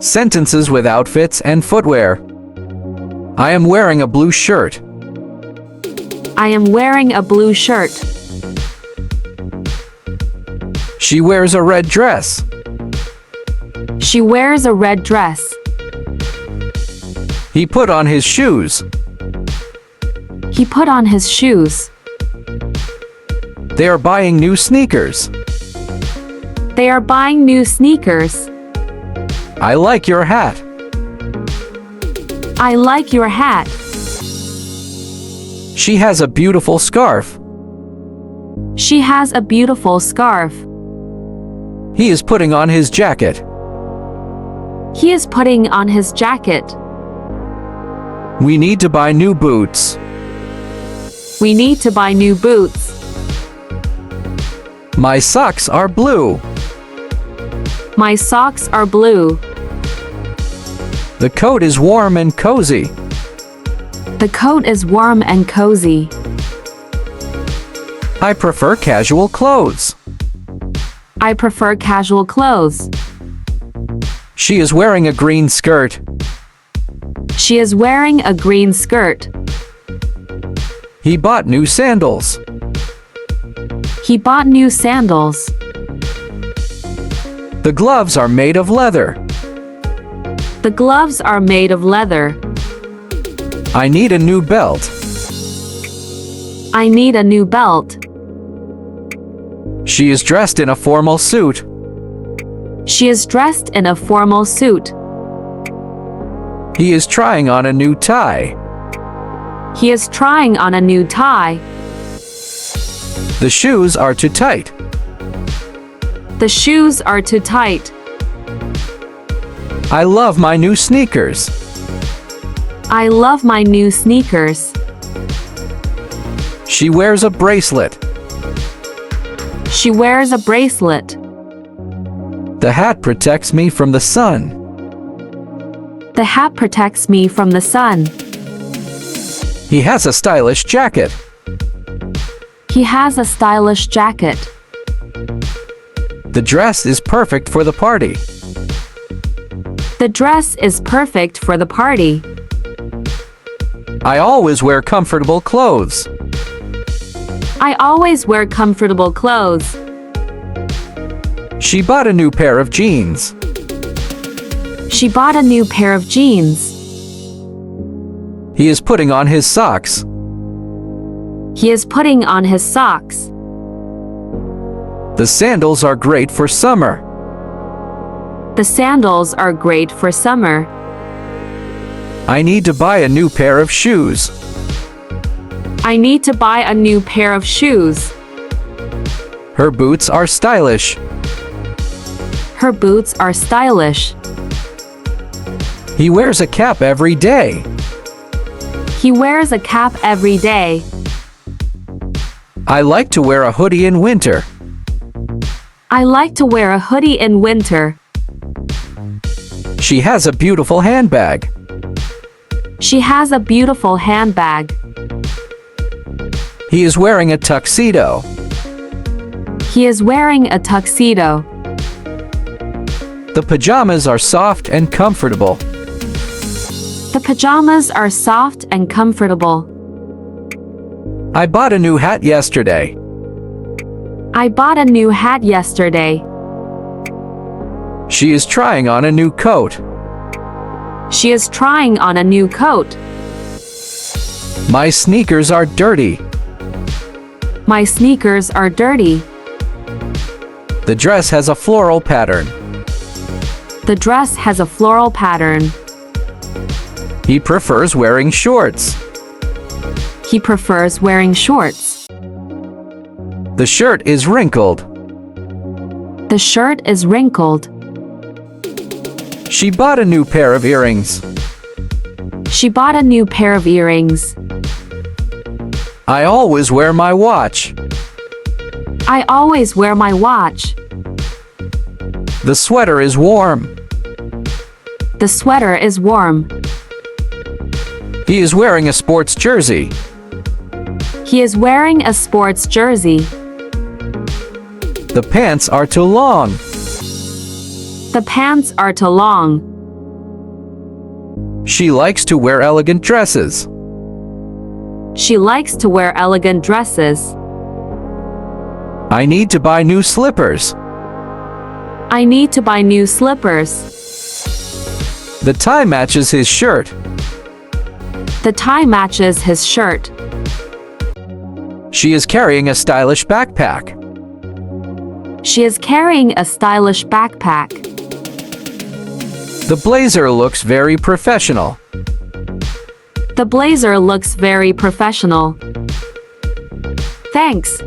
Sentences with outfits and footwear. I am wearing a blue shirt. I am wearing a blue shirt. She wears a red dress. She wears a red dress. He put on his shoes. He put on his shoes. They are buying new sneakers. They are buying new sneakers. I like your hat. I like your hat. She has a beautiful scarf. She has a beautiful scarf. He is putting on his jacket. He is putting on his jacket. We need to buy new boots. We need to buy new boots. My socks are blue. My socks are blue. The coat is warm and cozy. The coat is warm and cozy. I prefer casual clothes. I prefer casual clothes. She is wearing a green skirt. She is wearing a green skirt. He bought new sandals. He bought new sandals. The gloves are made of leather. The gloves are made of leather. I need a new belt. I need a new belt. She is dressed in a formal suit. She is dressed in a formal suit. He is trying on a new tie. He is trying on a new tie. The shoes are too tight. The shoes are too tight. I love my new sneakers. I love my new sneakers. She wears a bracelet. She wears a bracelet. The hat protects me from the sun. The hat protects me from the sun. He has a stylish jacket. He has a stylish jacket. The dress is perfect for the party. The dress is perfect for the party. I always wear comfortable clothes. I always wear comfortable clothes. She bought a new pair of jeans. She bought a new pair of jeans. He is putting on his socks. He is putting on his socks. The sandals are great for summer. The sandals are great for summer. I need to buy a new pair of shoes. I need to buy a new pair of shoes. Her boots are stylish. Her boots are stylish. He wears a cap every day. He wears a cap every day. I like to wear a hoodie in winter. I like to wear a hoodie in winter. She has a beautiful handbag. She has a beautiful handbag. He is wearing a tuxedo. He is wearing a tuxedo. The pajamas are soft and comfortable. The pajamas are soft and comfortable. I bought a new hat yesterday. I bought a new hat yesterday. She is trying on a new coat. She is trying on a new coat. My sneakers are dirty. My sneakers are dirty. The dress has a floral pattern. The dress has a floral pattern. He prefers wearing shorts. He prefers wearing shorts. The shirt is wrinkled. The shirt is wrinkled. She bought a new pair of earrings. She bought a new pair of earrings. I always wear my watch. I always wear my watch. The sweater is warm. The sweater is warm. He is wearing a sports jersey. He is wearing a sports jersey. The pants are too long. The pants are too long. She likes to wear elegant dresses. She likes to wear elegant dresses. I need to buy new slippers. I need to buy new slippers. The tie matches his shirt. The tie matches his shirt. She is carrying a stylish backpack. She is carrying a stylish backpack. The blazer looks very professional. The blazer looks very professional. Thanks.